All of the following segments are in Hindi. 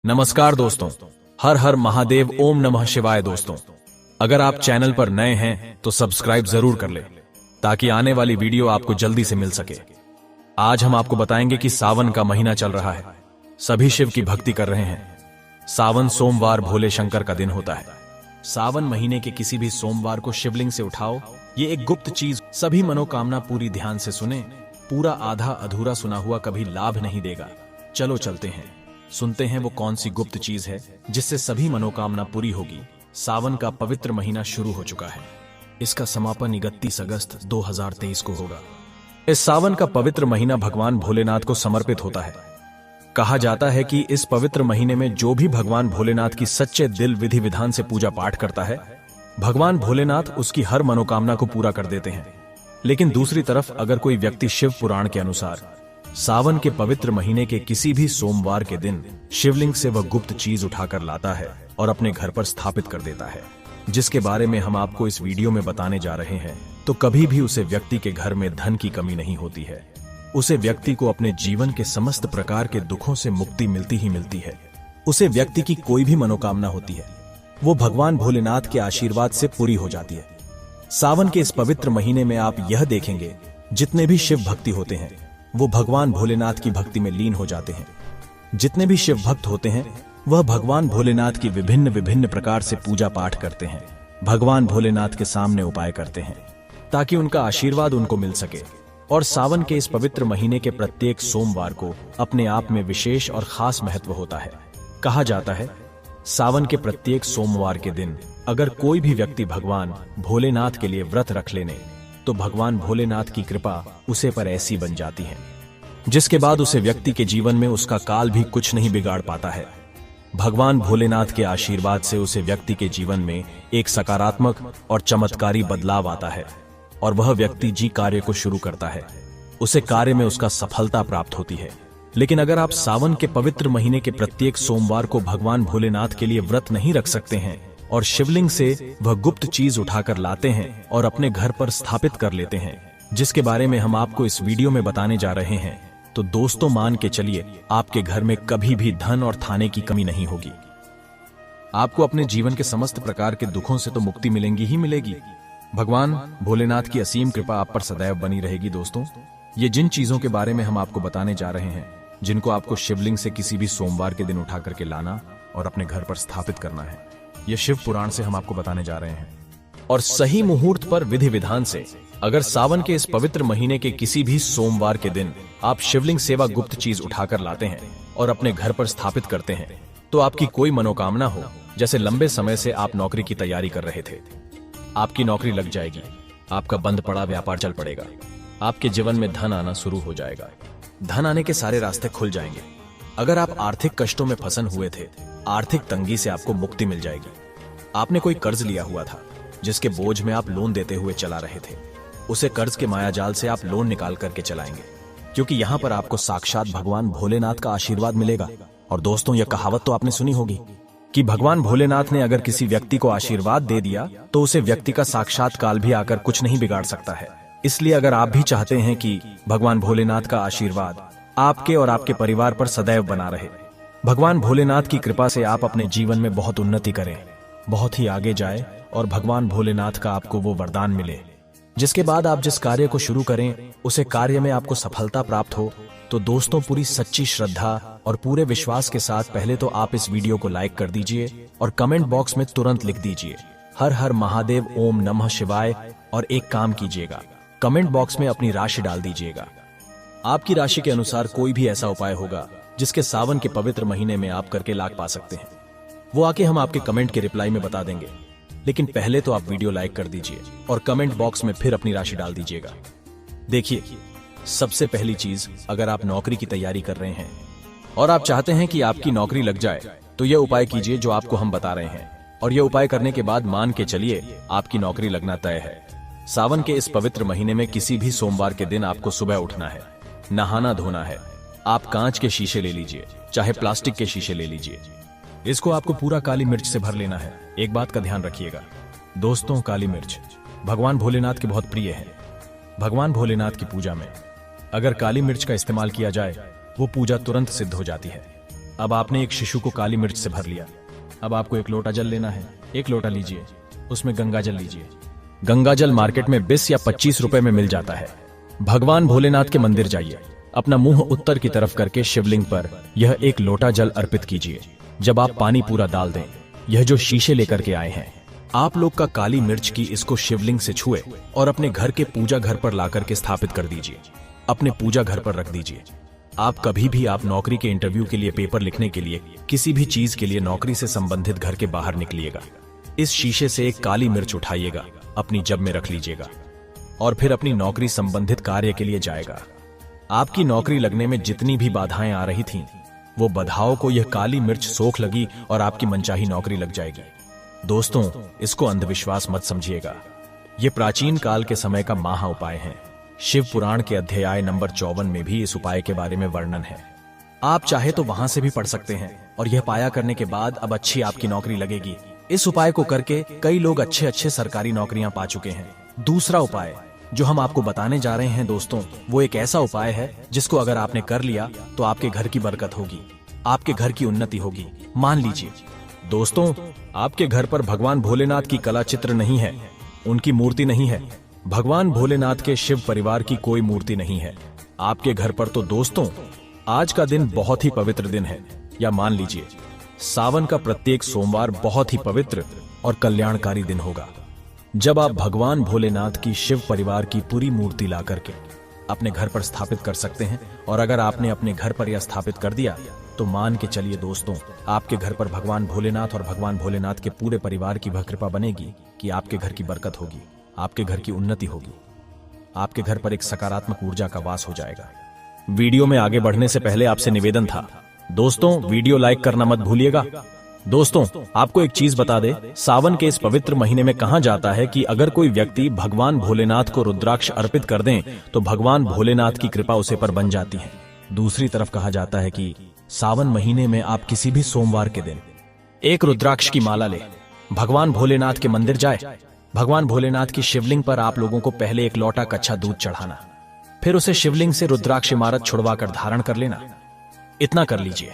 नमस्कार दोस्तों, हर हर महादेव, ओम नमः शिवाय। दोस्तों, अगर आप चैनल पर नए हैं तो सब्सक्राइब जरूर कर लें ताकि आने वाली वीडियो आपको जल्दी से मिल सके। आज हम आपको बताएंगे कि सावन का महीना चल रहा है, सभी शिव की भक्ति कर रहे हैं। सावन सोमवार भोले शंकर का दिन होता है। सावन महीने के किसी भी सोमवार को शिवलिंग से उठाओ, ये एक गुप्त चीज, सभी मनोकामना पूरी ध्यान से सुने। पूरा आधा अधूरा सुना हुआ कभी लाभ नहीं देगा। चलो चलते हैं, सुनते हैं वो कौन सी गुप्त चीज है जिससे सभी मनोकामना पूरी होगी। सावन का पवित्र महीना शुरू हो चुका है। इसका समापन 31 अगस्त 2023 को होगा। इस सावन का पवित्र महीना भगवान भोलेनाथ को समर्पित होता है। कहा जाता है कि इस पवित्र महीने में जो भी भगवान भोलेनाथ की सच्चे दिल विधि विधान से पूजा पाठ करता है, भगवान भोलेनाथ उसकी हर मनोकामना को पूरा कर देते हैं। लेकिन दूसरी तरफ अगर कोई व्यक्ति शिव पुराण के अनुसार सावन के पवित्र महीने के किसी भी सोमवार के दिन शिवलिंग से वह गुप्त चीज उठाकर लाता है और अपने घर पर स्थापित कर देता है, जिसके बारे में हम आपको इस वीडियो में बताने जा रहे हैं, तो कभी भी उसे व्यक्ति के घर में धन की कमी नहीं होती है। उसे व्यक्ति को अपने जीवन के समस्त प्रकार के दुखों से मुक्ति मिलती ही मिलती है। उसे व्यक्ति की कोई भी मनोकामना होती है, वो भगवान भोलेनाथ के आशीर्वाद से पूरी हो जाती है। सावन के इस पवित्र महीने में आप यह देखेंगे, जितने भी शिव भक्ति होते हैं वो भगवान भोलेनाथ की भक्ति में लीन हो जाते हैं। जितने भी शिव भक्त होते हैं वह भगवान भोलेनाथ की विभिन्न विभिन्न प्रकार से पूजा पाठ करते हैं, भगवान भोलेनाथ के सामने उपाय करते हैं ताकि उनका आशीर्वाद उनको मिल सके। और सावन के इस पवित्र महीने के प्रत्येक सोमवार को अपने आप में विशेष और खास महत्व होता है। कहा जाता है, सावन के प्रत्येक सोमवार के दिन अगर कोई भी व्यक्ति भगवान भोलेनाथ के लिए व्रत रख लेने, तो भगवान भोलेनाथ की कृपा उसे पर ऐसी बन जाती है, जिसके बाद उसे व्यक्ति के जीवन में उसका काल भी कुछ नहीं बिगाड़ पाता है। भगवान भोलेनाथ के आशीर्वाद से उसे व्यक्ति के जीवन में एक सकारात्मक और चमत्कारी बदलाव आता है और वह व्यक्ति जी कार्य को शुरू करता है, उसे कार्य में उसका सफलता प्राप्त होती है। लेकिन अगर आप सावन के पवित्र महीने के प्रत्येक सोमवार को भगवान भोलेनाथ के लिए व्रत नहीं रख सकते हैं और शिवलिंग से वह गुप्त चीज उठाकर लाते हैं और अपने घर पर स्थापित कर लेते हैं, जिसके बारे में हम आपको इस वीडियो में बताने जा रहे हैं, तो दोस्तों मान के चलिए आपके घर में कभी भी धन और थाने की कमी नहीं होगी। आपको अपने जीवन के समस्त प्रकार के दुखों से तो मुक्ति मिलेंगी ही मिलेगी। भगवान भोलेनाथ की असीम कृपा आप पर सदैव बनी रहेगी। दोस्तों, ये जिन चीजों के बारे में हम आपको बताने जा रहे हैं, जिनको आपको शिवलिंग से किसी भी सोमवार के दिन उठा करके लाना और अपने घर पर स्थापित करना है, ये शिव पुराण से हम आपको बताने जा रहे हैं। और सही मुहूर्त पर विधि विधान से अगर सावन के इस पवित्र महीने के किसी भी सोमवार के दिन आप शिवलिंग सेवा गुप्त चीज उठाकर लाते हैं और अपने घर पर स्थापित करते हैं, तो आपकी कोई मनोकामना हो, जैसे लंबे समय से आप नौकरी की तैयारी कर रहे थे, आपकी नौकरी लग जाएगी, आपका बंद पड़ा व्यापार चल पड़ेगा, आपके जीवन में धन आना शुरू हो जाएगा, धन आने के सारे रास्ते खुल जाएंगे। अगर आप आर्थिक कष्टों में फंसन हुए थे, आर्थिक तंगी से आपको मुक्ति मिल जाएगी। आपने कोई कर्ज लिया हुआ था जिसके बोझ में आप लोन देते हुए चला रहे थे, उसे कर्ज के मायाजाल से आप लोन निकाल करके चलाएंगे, क्योंकि यहाँ पर आपको साक्षात भगवान भोलेनाथ का आशीर्वाद मिलेगा। और दोस्तों, यह कहावत तो आपने सुनी होगी कि भगवान भोलेनाथ ने अगर किसी व्यक्ति को आशीर्वाद दे दिया तो उसे व्यक्ति का साक्षात काल भी आकर कुछ नहीं बिगाड़ सकता है। इसलिए अगर आप भी चाहते हैं कि भगवान भोलेनाथ का आशीर्वाद आपके और आपके परिवार पर सदैव बना रहे, भगवान भोलेनाथ की कृपा से आप अपने जीवन में बहुत उन्नति करें, बहुत ही आगे जाए और भगवान भोलेनाथ का आपको वो वरदान मिले, जिसके बाद आप जिस कार्य को शुरू करें उसे कार्य में आपको सफलता प्राप्त हो, तो दोस्तों पूरी सच्ची श्रद्धा और पूरे विश्वास के साथ पहले तो आप इस वीडियो को लाइक कर दीजिए और कमेंट बॉक्स में तुरंत लिख दीजिए हर हर महादेव, ओम नमः शिवाय। और एक काम कीजिएगा, कमेंट बॉक्स में अपनी राशि डाल दीजिएगा। आपकी राशि के अनुसार कोई भी ऐसा उपाय होगा जिसके सावन के पवित्र महीने में आप करके लाभ पा सकते हैं, वो आके हम आपके कमेंट के रिप्लाई में बता देंगे। लेकिन पहले तो आप वीडियो लाइक कर दीजिए और कमेंट बॉक्स में फिर अपनी राशि डाल दीजिएगा। देखिए, सबसे पहली चीज, अगर आप नौकरी की तैयारी कर रहे हैं और आप चाहते हैं कि आपकी नौकरी लग जाए, तो यह उपाय कीजिए जो आपको हम बता रहे हैं। और यह उपाय करने के बाद मान के चलिए आपकी नौकरी लगना तय है। सावन के इस पवित्र महीने में किसी भी सोमवार के दिन आपको सुबह उठना है, नहाना धोना है। आप कांच के शीशे ले लीजिए, चाहे प्लास्टिक के शीशे ले लीजिए। इसको आपको पूरा काली मिर्च से भर लेना है। एक बात का ध्यान रखिएगा दोस्तों, काली मिर्च भगवान भोलेनाथ के बहुत प्रिय है। भगवान भोलेनाथ की पूजा में अगर काली मिर्च का इस्तेमाल किया जाए, वो पूजा तुरंत सिद्ध हो जाती है। अब आपने एक शिशु को काली मिर्च से भर लिया। अब आपको एक लोटा जल लेना है। एक लोटा लीजिए, उसमें गंगा जल लीजिए। गंगा जल मार्केट में 20 या 25 रुपए में मिल जाता है। भगवान भोलेनाथ के मंदिर जाइए, अपना मुंह उत्तर की तरफ करके शिवलिंग पर यह एक लोटा जल अर्पित कीजिए। जब आप पानी पूरा डाल दें, यह जो शीशे लेकर के आए हैं, आप लोग का काली मिर्च की इसको शिवलिंग से छुए और अपने घर के पूजा घर पर लाकर के स्थापित कर दीजिए। अपने पूजा घर पर रख दीजिए। आप कभी भी आप नौकरी के इंटरव्यू के लिए, पेपर लिखने के लिए, किसी भी चीज के लिए नौकरी से संबंधित घर के बाहर निकलिएगा, इस शीशे से एक काली मिर्च उठाइएगा, अपनी जेब में रख लीजिएगा और फिर अपनी नौकरी संबंधित कार्य के लिए जाएगा। आपकी नौकरी लगने में जितनी भी बाधाएं आ रही थीं, वो बाधाओं को यह काली मिर्च सोख लगी और आपकी मनचाही नौकरी लग जाएगी। दोस्तों, इसको अंधविश्वास मत समझिएगा। ये प्राचीन काल के समय का महा उपाय है। शिव पुराण के अध्याय नंबर 54 में भी इस उपाय के बारे में वर्णन है। आप चाहे तो वहां से भी पढ़ सकते हैं और यह पाया करने के बाद अब अच्छी आपकी नौकरी लगेगी। इस उपाय को करके कई लोग अच्छे अच्छे सरकारी नौकरियां पा चुके हैं। दूसरा उपाय जो हम आपको बताने जा रहे हैं दोस्तों, वो एक ऐसा उपाय है जिसको अगर आपने कर लिया तो आपके घर की बरकत होगी, आपके घर की उन्नति होगी। मान लीजिए दोस्तों, आपके घर पर भगवान भोलेनाथ की कला चित्र नहीं है, उनकी मूर्ति नहीं है, भगवान भोलेनाथ के शिव परिवार की कोई मूर्ति नहीं है आपके घर पर, तो दोस्तों आज का दिन बहुत ही पवित्र दिन है। या मान लीजिए सावन का प्रत्येक सोमवार बहुत ही पवित्र और कल्याणकारी दिन होगा, जब आप भगवान भोलेनाथ की शिव परिवार की पूरी मूर्ति ला करके अपने घर पर स्थापित कर सकते हैं। और अगर आपने अपने घर पर यह स्थापित कर दिया तो मान के चलिए दोस्तों, आपके घर पर भगवान भोलेनाथ और भगवान भोलेनाथ के पूरे परिवार की वह कृपा बनेगी कि आपके घर की बरकत होगी, आपके घर की उन्नति होगी, आपके घर पर एक सकारात्मक ऊर्जा का वास हो जाएगा। वीडियो में आगे बढ़ने से पहले आपसे निवेदन था दोस्तों, वीडियो लाइक करना मत भूलिएगा। दोस्तों, आपको एक चीज बता दे, सावन के इस पवित्र महीने में कहा जाता है कि अगर कोई व्यक्ति भगवान भोलेनाथ को रुद्राक्ष अर्पित कर दें तो भगवान भोलेनाथ की कृपा उसे पर बन जाती है। दूसरी तरफ कहा जाता है कि सावन महीने में आप किसी भी सोमवार के दिन एक रुद्राक्ष की माला ले, भगवान भोलेनाथ के मंदिर जाए, भगवान भोलेनाथ की शिवलिंग पर आप लोगों को पहले एक लोटा कच्चा दूध चढ़ाना, फिर उसे शिवलिंग से रुद्राक्ष इमारत छुड़वाकर धारण कर लेना। इतना कर लीजिए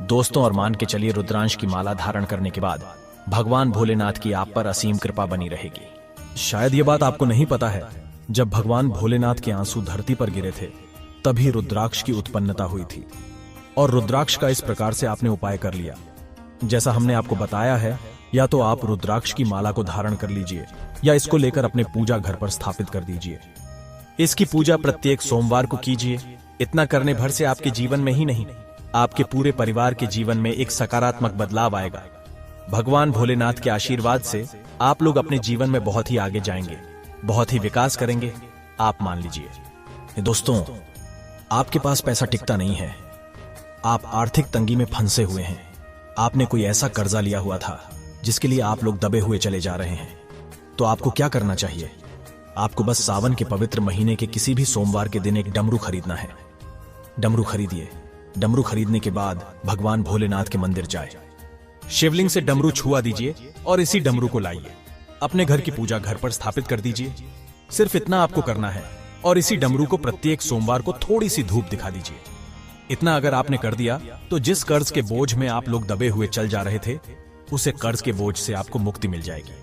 दोस्तों और मान के चलिए रुद्रांश की माला धारण करने के बाद भगवान भोलेनाथ की आप पर असीम कृपा बनी रहेगी। शायद ये बात आपको नहीं पता है, जब भगवान भोलेनाथ के आंसू धरती पर गिरे थे तभी रुद्राक्ष की उत्पन्नता हुई थी। और रुद्राक्ष का इस प्रकार से आपने उपाय कर लिया जैसा हमने आपको बताया है। या तो आप रुद्राक्ष की माला को धारण कर लीजिए या इसको लेकर अपने पूजा घर पर स्थापित कर दीजिए। इसकी पूजा प्रत्येक सोमवार को कीजिए। इतना करने भर से आपके जीवन में ही नहीं, आपके पूरे परिवार के जीवन में एक सकारात्मक बदलाव आएगा। भगवान भोलेनाथ के आशीर्वाद से आप लोग अपने जीवन में बहुत ही आगे जाएंगे, बहुत ही विकास करेंगे। आप मान लीजिए दोस्तों, आपके पास पैसा टिकता नहीं है, आप आर्थिक तंगी में फंसे हुए हैं, आपने कोई ऐसा कर्जा लिया हुआ था जिसके लिए आप लोग दबे हुए चले जा रहे हैं, तो आपको क्या करना चाहिए? आपको बस सावन के पवित्र महीने के किसी भी सोमवार के दिन एक डमरू खरीदना है। डमरू खरीदिए। डमरू खरीदने के बाद भगवान भोलेनाथ के मंदिर जाए, शिवलिंग से डमरू छुआ दीजिए और इसी डमरू को लाइए, अपने घर की पूजा घर पर स्थापित कर दीजिए। सिर्फ इतना आपको करना है और इसी डमरू को प्रत्येक सोमवार को थोड़ी सी धूप दिखा दीजिए। इतना अगर आपने कर दिया तो जिस कर्ज के बोझ में आप लोग दबे हुए चल जा रहे थे, उसे कर्ज के बोझ से आपको मुक्ति मिल जाएगी।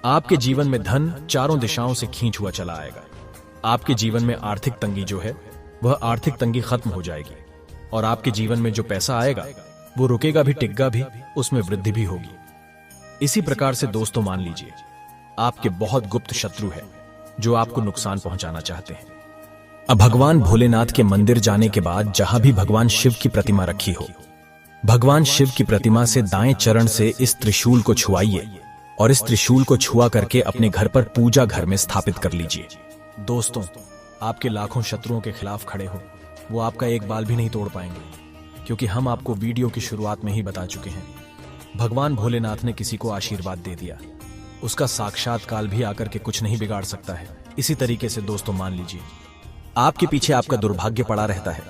आपके जीवन में धन चारों दिशाओं से खींच हुआ चला आएगा। आपके जीवन में आर्थिक तंगी जो है वह आर्थिक तंगी खत्म हो जाएगी और आपके जीवन में जो पैसा आएगा वो रुकेगा भी, टिकेगा भी, उसमें वृद्धि भी होगी। इसी प्रकार से दोस्तों मान लीजिए आपके बहुत गुप्त शत्रु है जो आपको नुकसान पहुंचाना चाहते हैं। अब भगवान भोलेनाथ के मंदिर जाने के बाद जहां भी भगवान शिव की प्रतिमा रखी हो, भगवान शिव की प्रतिमा से दाएं चरण से इस त्रिशूल को छुआइए और इस त्रिशूल को छुआ करके अपने घर पर पूजा घर में स्थापित कर लीजिए। दोस्तों, आपके लाखों शत्रुओं के खिलाफ खड़े हो, वो आपका एक बाल भी नहीं तोड़ पाएंगे, क्योंकि हम आपको वीडियो की शुरुआत में ही बता चुके हैं, भगवान भोलेनाथ ने किसी को आशीर्वाद दे दिया, उसका साक्षात काल भी आकर के कुछ नहीं बिगाड़ सकता है। इसी तरीके से दोस्तों मान लीजिए आपके पीछे आपका दुर्भाग्य पड़ा रहता है,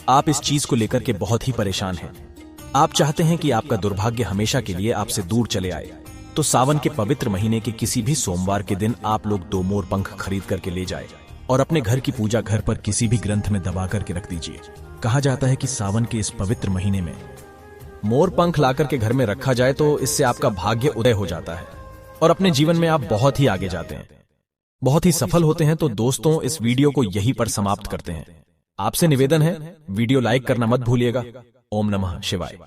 आप इस चीज को लेकर के बहुत ही परेशान हैं, आप चाहते हैं कि आपका दुर्भाग्य हमेशा के लिए आपसे दूर चले आए, तो सावन के पवित्र महीने के किसी भी सोमवार के दिन आप लोग 2 मोर पंख खरीद करके ले जाए और अपने घर की पूजा घर पर किसी भी ग्रंथ में दबा करके रख दीजिए। कहा जाता है कि सावन के इस पवित्र महीने में मोर पंख लाकर के घर में रखा जाए तो इससे आपका भाग्य उदय हो जाता है और अपने जीवन में आप बहुत ही आगे जाते हैं, बहुत ही सफल होते हैं। तो दोस्तों, इस वीडियो को यहीं पर समाप्त करते हैं। आपसे निवेदन है, वीडियो लाइक करना मत भूलिएगा। ओम नमः शिवाय।